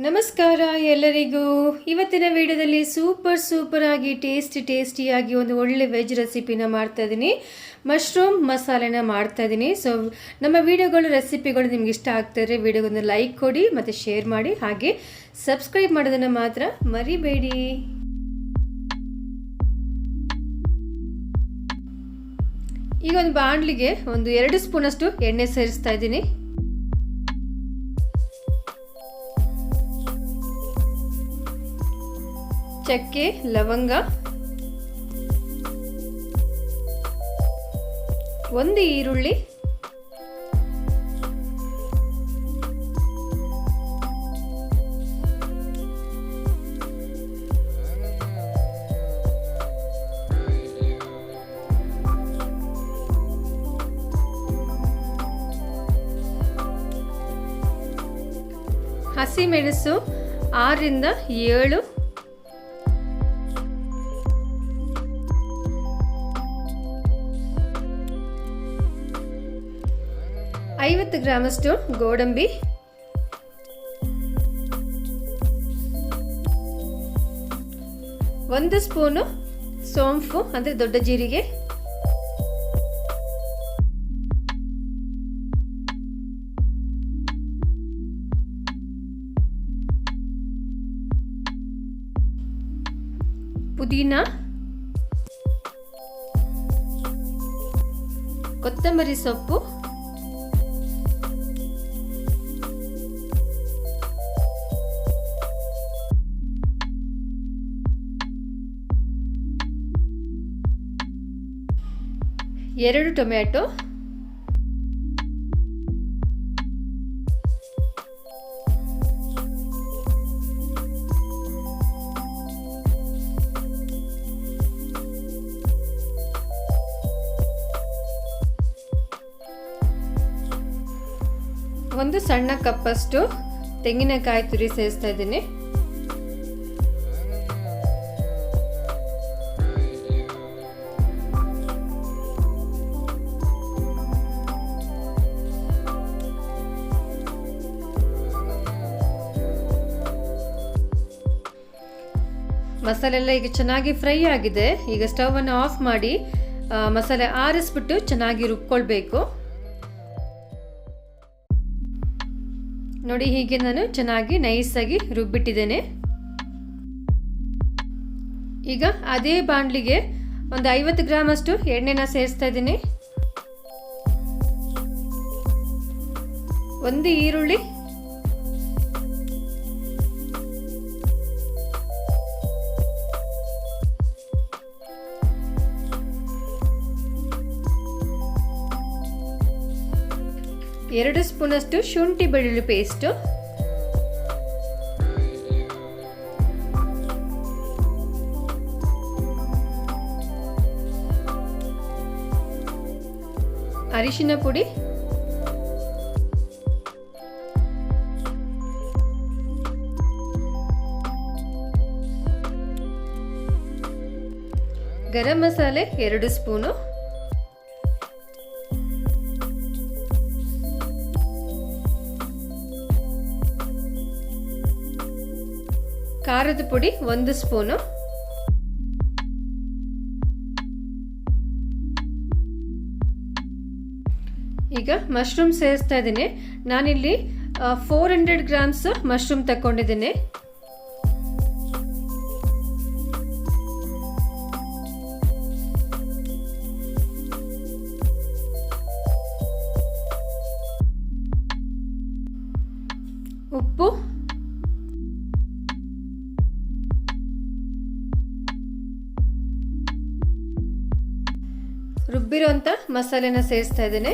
ನಮಸ್ಕಾರ ಎಲ್ಲರಿಗೂ. ಇವತ್ತಿನ ವಿಡಿಯೋದಲ್ಲಿ ಸೂಪರ್ ಆಗಿ ಟೇಸ್ಟಿಯಾಗಿ ಒಂದು ಒಳ್ಳೆ ವೆಜ್ ರೆಸಿಪಿನ ಮಾಡ್ತಾ ಇದ್ದೀನಿ. ಮಶ್ರೂಮ್ ಮಸಾಲೆನ ಮಾಡ್ತಾ ಇದ್ದೀನಿ. ಸೊ ನಮ್ಮ ವಿಡಿಯೋಗಳು ರೆಸಿಪಿಗಳು ನಿಮ್ಗೆ ಇಷ್ಟ ಆಗ್ತಾಯಿದ್ರೆ ವಿಡಿಯೋಗೊಂದು ಲೈಕ್ ಕೊಡಿ ಮತ್ತು ಶೇರ್ ಮಾಡಿ, ಹಾಗೆ ಸಬ್ಸ್ಕ್ರೈಬ್ ಮಾಡೋದನ್ನು ಮಾತ್ರ ಮರಿಬೇಡಿ. ಈಗ ಒಂದು ಬಾಣಲಿಗೆ ಒಂದು 2 ಸ್ಪೂನಷ್ಟು ಎಣ್ಣೆ ಸೇರಿಸ್ತಾ ಇದ್ದೀನಿ. ಚಕ್ಕೆ, ಲವಂಗ, 1 ಈರುಳ್ಳಿ, ಹಸಿಮೆಣಸು 6 ರಿಂದ 7, ಐವತ್ತು ಗ್ರಾಮಷ್ಟು ಗೋಡಂಬಿ, 1 ಸ್ಪೂನು ಸೋಂಪು ಅಂದರೆ ದೊಡ್ಡ ಜೀರಿಗೆ, ಪುದೀನ, ಕೊತ್ತಂಬರಿ ಸೊಪ್ಪು, ಎರಡು ಟೊಮ್ಯಾಟೊ, ಒಂದು ಸಣ್ಣ ಕಪ್ಪಷ್ಟು ತೆಂಗಿನಕಾಯಿ ತುರಿ ಸೇರಿಸ್ತಾ ಇದ್ದೀನಿ. ಮಸಾಲೆ ಎಲ್ಲ ಈಗ ಚೆನ್ನಾಗಿ ಫ್ರೈ ಆಗಿದೆ. ಈಗ ಸ್ಟವ್ ಅನ್ನು ಆಫ್ ಮಾಡಿ ಮಸಾಲೆ ಆರಿಸ್ಬಿಟ್ಟು ಚೆನ್ನಾಗಿ ರುಬ್ಕೊಳ್ಬೇಕು. ನೋಡಿ, ಹೀಗೆ ನಾನು ಚೆನ್ನಾಗಿ ನೈಸಾಗಿ ರುಬ್ಬಿಟ್ಟಿದ್ದೇನೆ. ಈಗ ಅದೇ ಬಾಣಲಿಗೆ ಒಂದು 50 ಗ್ರಾಮ್ ಅಷ್ಟು ಎಣ್ಣೆನ ಸೇರಿಸ್ತಾ ಇದ್ದೀನಿ. 1 ಈರುಳ್ಳಿ, ಎರಡು ಸ್ಪೂನಷ್ಟು ಶುಂಠಿ ಬೆಳ್ಳುಳ್ಳಿ ಪೇಸ್ಟು, ಅರಿಶಿನ ಪುಡಿ, ಗರಂ ಮಸಾಲೆ 2 ಸ್ಪೂನು, ಖಾರದ ಪುಡಿ 1 ಸ್ಪೂನು, ಈಗ ಮಶ್ರೂಮ್ ಸೇರಿಸ್ತಾ ಇದ್ದೀನಿ. ನಾನಿಲ್ಲಿ 400 ಗ್ರಾಮ್ಸ್ ಮಶ್ರೂಮ್ ತಗೊಂಡಿದ್ದೀನಿ. ಉಪ್ಪು, ರುಬ್ಬಿರೋಂಥ ಮಸಾಲೆನ ಸೇರಿಸ್ತಾ ಇದ್ದೇನೆ,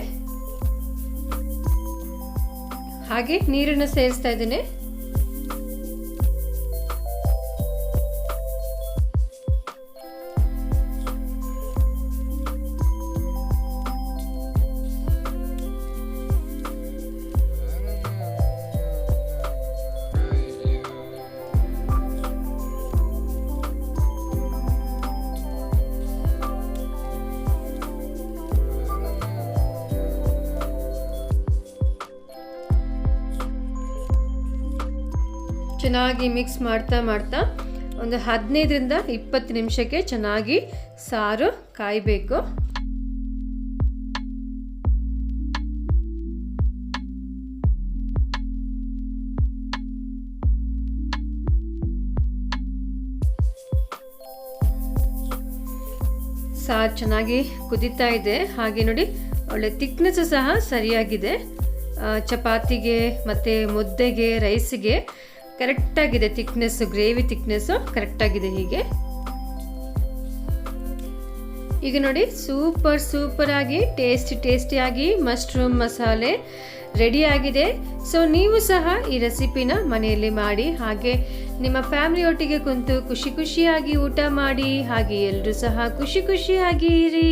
ಹಾಗೆ ನೀರನ್ನು ಸೇರಿಸ್ತಾ ಇದ್ದೇನೆ. ಚೆನ್ನಾಗಿ ಮಿಕ್ಸ್ ಮಾಡ್ತಾ ಮಾಡ್ತಾ ಒಂದು 15ರಿಂದ 20 ನಿಮಿಷಕ್ಕೆ ಚೆನ್ನಾಗಿ ಸಾರು ಕಾಯಬೇಕು. ಸಾರು ಚೆನ್ನಾಗಿ ಕುದೀತಾ ಇದೆ. ಹಾಗೆ ನೋಡಿ ಒಳ್ಳೆ ಥಿಕ್ನೆಸ್ ಸಹ ಸರಿಯಾಗಿದೆ. ಚಪಾತಿಗೆ ಮತ್ತು ಮುದ್ದೆಗೆ ರೈಸಿಗೆ ಕರೆಕ್ಟಾಗಿದೆ ಥಿಕ್ನೆಸ್ಸು, ಗ್ರೇವಿ ಥಿಕ್ನೆಸ್ಸು ಕರೆಕ್ಟಾಗಿದೆ. ಈಗ ನೋಡಿ ಸೂಪರಾಗಿ ಟೇಸ್ಟಿಯಾಗಿ ಮಶ್ರೂಮ್ ಮಸಾಲೆ ರೆಡಿಯಾಗಿದೆ. ಸೊ ನೀವು ಸಹ ಈ ರೆಸಿಪಿನ ಮನೆಯಲ್ಲಿ ಮಾಡಿ, ಹಾಗೆ ನಿಮ್ಮ ಫ್ಯಾಮಿಲಿಯೊಟ್ಟಿಗೆ ಕುಂತು ಖುಷಿಯಾಗಿ ಊಟ ಮಾಡಿ, ಹಾಗೆ ಎಲ್ಲರೂ ಸಹ ಖುಷಿಯಾಗಿ ಇರಿ.